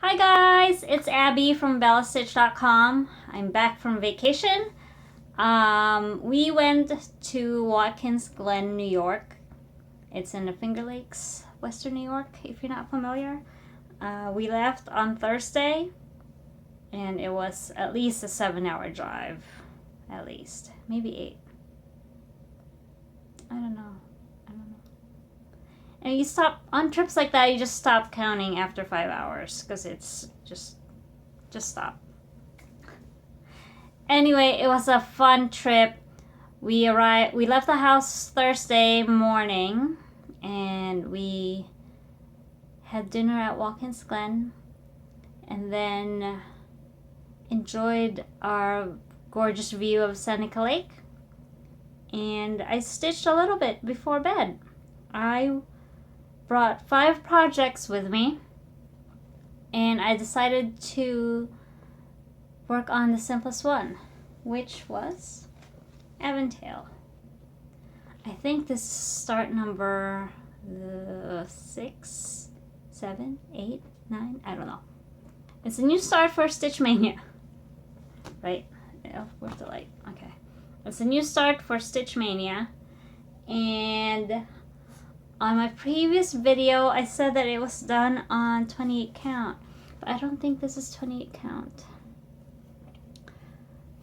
Hi guys, it's Abby from BellaStitch.com. I'm back from vacation. We went to Watkins Glen, New York. It's in the Finger Lakes, Western New York, if you're not familiar. We left on Thursday, and it was at least a 7-hour drive. At least. Maybe 8. I don't know. And you stop on trips like that, you just stop counting after 5 hours because it's just stop. Anyway, it was a fun trip. We left the house Thursday morning and we had dinner at Watkins Glen and then enjoyed our gorgeous view of Seneca Lake. And I stitched a little bit before bed. I brought 5 projects with me, and I decided to work on the simplest one, which was Aventail. I think this is start number 6, 7, 8, 9, I don't know. It's a new start for Stitch Mania, right? Oh, where's the light? Okay. It's a new start for Stitch Mania, and on my previous video, I said that it was done on 28 count, but I don't think this is 28 count.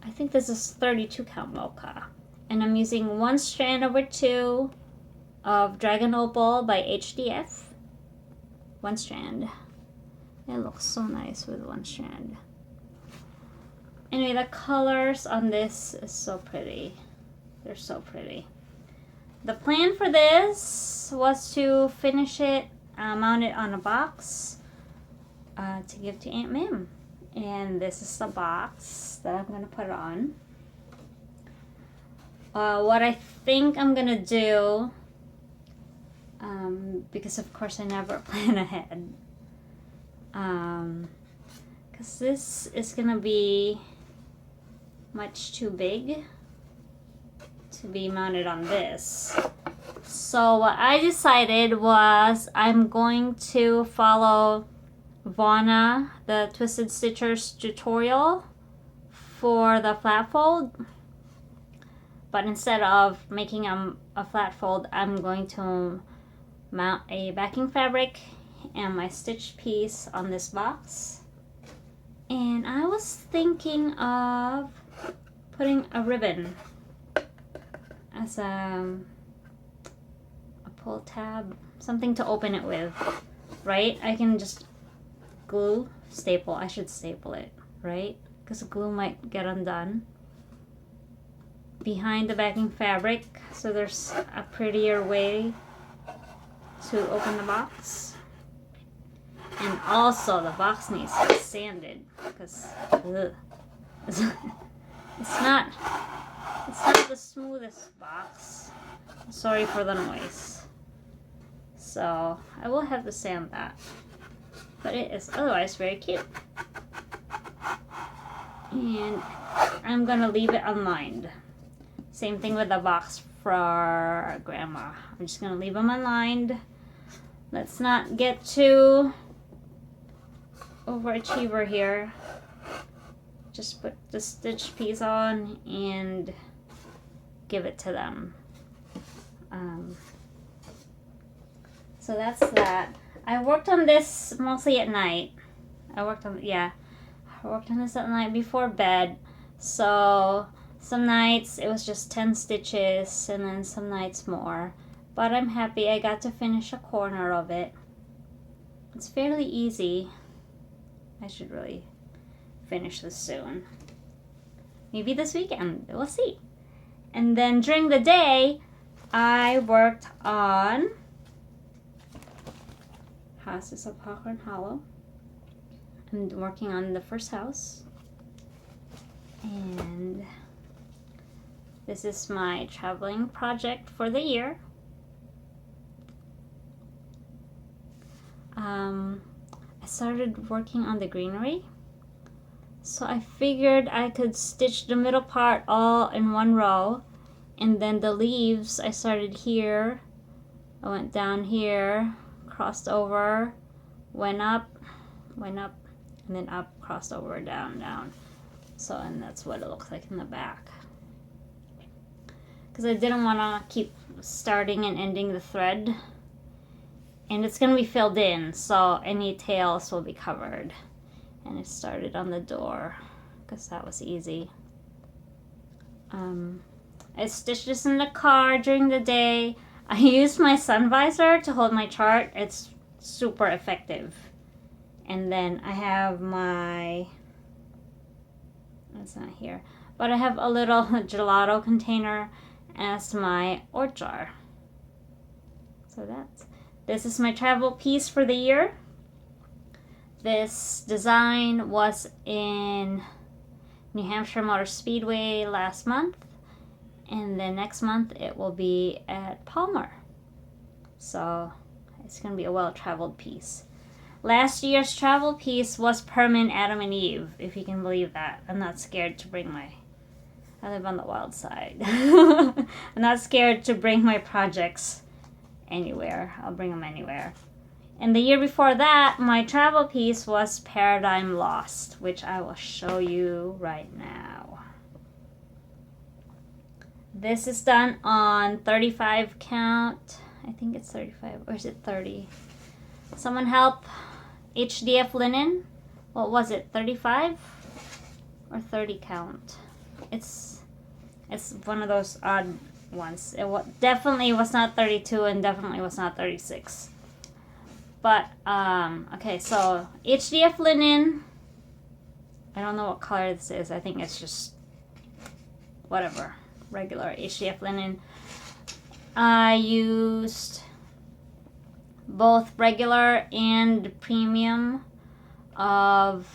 I think this is 32 count Mocha. And I'm using 1 strand over 2 of Dragon Opal by HDF. 1 strand. It looks so nice with 1 strand. Anyway, the colors on this is so pretty. They're so pretty. The plan for this was to finish it, mount it on a box to give to Aunt Mim. And this is the box that I'm going to put it on. What I think I'm going to do, because of course I never plan ahead, because this is going to be much too big to be mounted on this. So what I decided was I'm going to follow Vonna, the Twisted Stitchers tutorial for the flat fold, but instead of making a flat fold, I'm going to mount a backing fabric and my stitch piece on this box. And I was thinking of putting a ribbon as a pull tab, something to open it with, right? I can just staple. I should staple it, right? Because the glue might get undone behind the backing fabric, so there's a prettier way to open the box. And also the box needs to be sanded because it's not the smoothest box. Sorry for the noise. So I will have to sand that. But it is otherwise very cute. And I'm going to leave it unlined. Same thing with the box for Grandma. I'm just going to leave them unlined. Let's not get too overachiever here. Just put the stitch piece on and give it to them. So that's that. I worked on this mostly at night. I worked on this at night before bed. So some nights it was just 10 stitches and then some nights more. But I'm happy I got to finish a corner of it. It's fairly easy. I should really finish this soon. Maybe this weekend. We'll see. And then during the day, I worked on Houses of Hawthorne Hollow. I'm working on the first house. And this is my traveling project for the year. I started working on the greenery. So I figured I could stitch the middle part all in one row. And then the leaves, I started here. I went down here, crossed over, went up, and then up, crossed over, down, down. So, and that's what it looks like in the back. Because I didn't want to keep starting and ending the thread. And it's going to be filled in, so any tails will be covered. And it started on the door, because that was easy. I stitched this in the car during the day. I used my sun visor to hold my chart. It's super effective. And then I have my, it's not here, but I have a little gelato container as my oat jar. So this is my travel piece for the year. This design was in New Hampshire Motor Speedway last month, and then next month it will be at Palmer. So it's going to be a well-traveled piece. Last year's travel piece was Permanent Adam and Eve, if you can believe that. I'm not scared to bring I live on the wild side. I'm not scared to bring my projects anywhere. I'll bring them anywhere. And the year before that, my travel piece was Paradigm Lost, which I will show you right now. This is done on 35 count. I think it's 35, or is it 30? Someone help. HDF linen. What was it, 35 or 30 count? It's one of those odd ones. It definitely was not 32 and definitely was not 36. But, okay, so HDF linen. I don't know what color this is. I think it's just whatever. Regular HDF linen. I used both regular and premium of,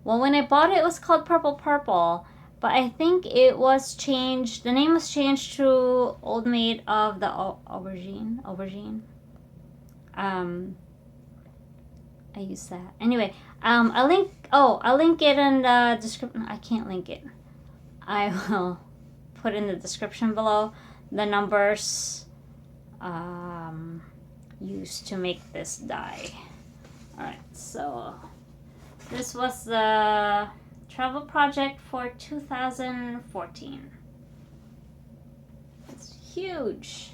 well, when I bought it, it was called Purple Purple, but I think it was changed, the name was changed to Old Maid of the Aubergine. I used that. Anyway, I'll link it in the description. I can't link it. I will put in the description below the numbers used to make this die. Alright, so this was the travel project for 2014. It's huge.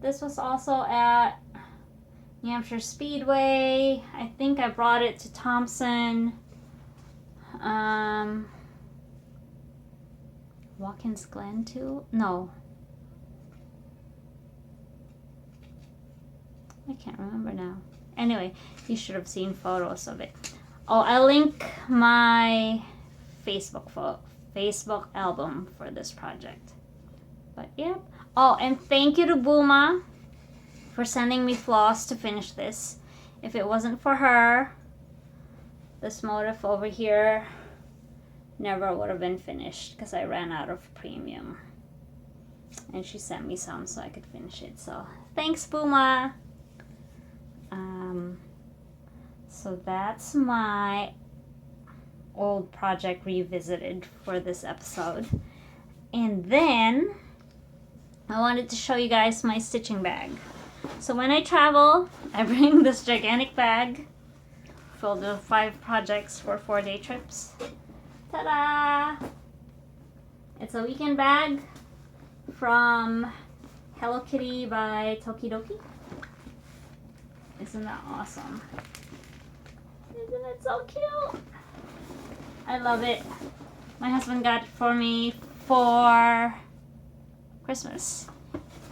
This was also at New Hampshire Speedway. I think I brought it to Thompson. Watkins Glen too? No. I can't remember now. Anyway, you should have seen photos of it. Oh, I'll link my Facebook album for this project. But yeah. Oh, and thank you to Booma for sending me floss to finish this. If it wasn't for her, this motif over here never would have been finished because I ran out of premium. And she sent me some so I could finish it. So thanks, Booma. So that's my old project revisited for this episode. And then I wanted to show you guys my stitching bag. So when I travel, I bring this gigantic bag filled with 5 projects for 4-day trips. Ta-da! It's a weekend bag from Hello Kitty by Tokidoki. Isn't that awesome? Isn't it so cute? I love it. My husband got it for me for Christmas.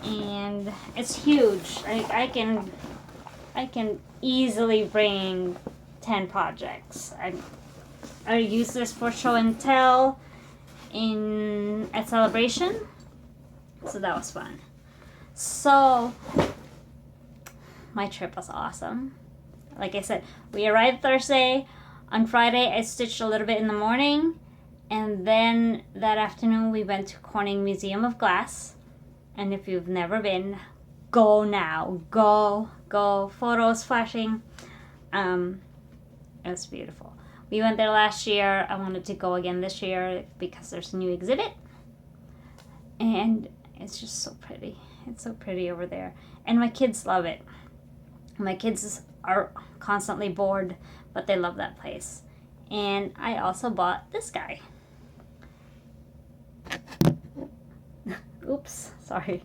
And it's huge. I can easily bring 10 projects. I use this for show and tell at Celebration. So that was fun. So my trip was awesome. Like I said, we arrived Thursday. On Friday, I stitched a little bit in the morning. And then that afternoon, we went to Corning Museum of Glass. And if you've never been, go now. Go. Photos flashing. It was beautiful. We went there last year. I wanted to go again this year because there's a new exhibit. And it's just so pretty. It's so pretty over there. And my kids love it. My kids are constantly bored, but they love that place. And I also bought this guy. Oops, sorry.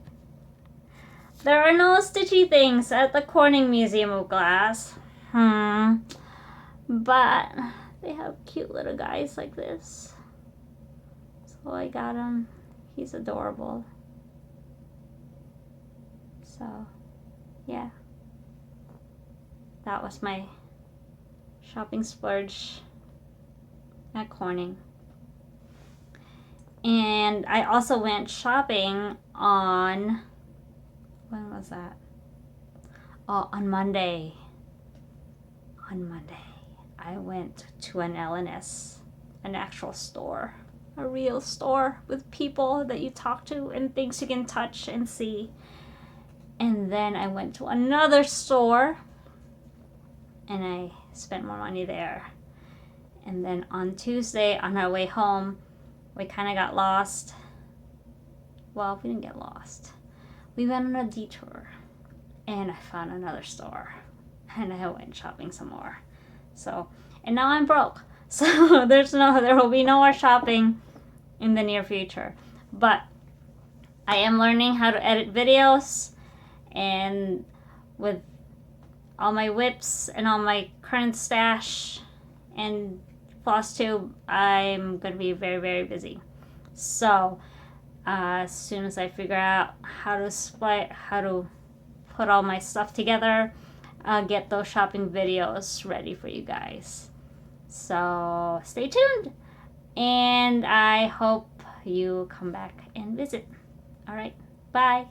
There are no stitchy things at the Corning Museum of Glass. But they have cute little guys like this. So I got him. He's adorable. So, yeah. That was my shopping splurge at Corning. And I also went shopping on, when was that? Oh, on Monday. On Monday, I went to an L&S, an actual store, a real store with people that you talk to and things you can touch and see. And then I went to another store and I spent more money there. And then on Tuesday, on our way home, we kind of got lost. Well, we didn't get lost. We went on a detour and I found another store and I went shopping some more. So, and now I'm broke. So there will be no more shopping in the near future. But I am learning how to edit videos, and with all my whips and all my current stash and FlossTube, I'm going to be very, very busy. So as soon as I figure out how to put all my stuff together, I'll get those shopping videos ready for you guys. So stay tuned, and I hope you come back and visit. All right, bye.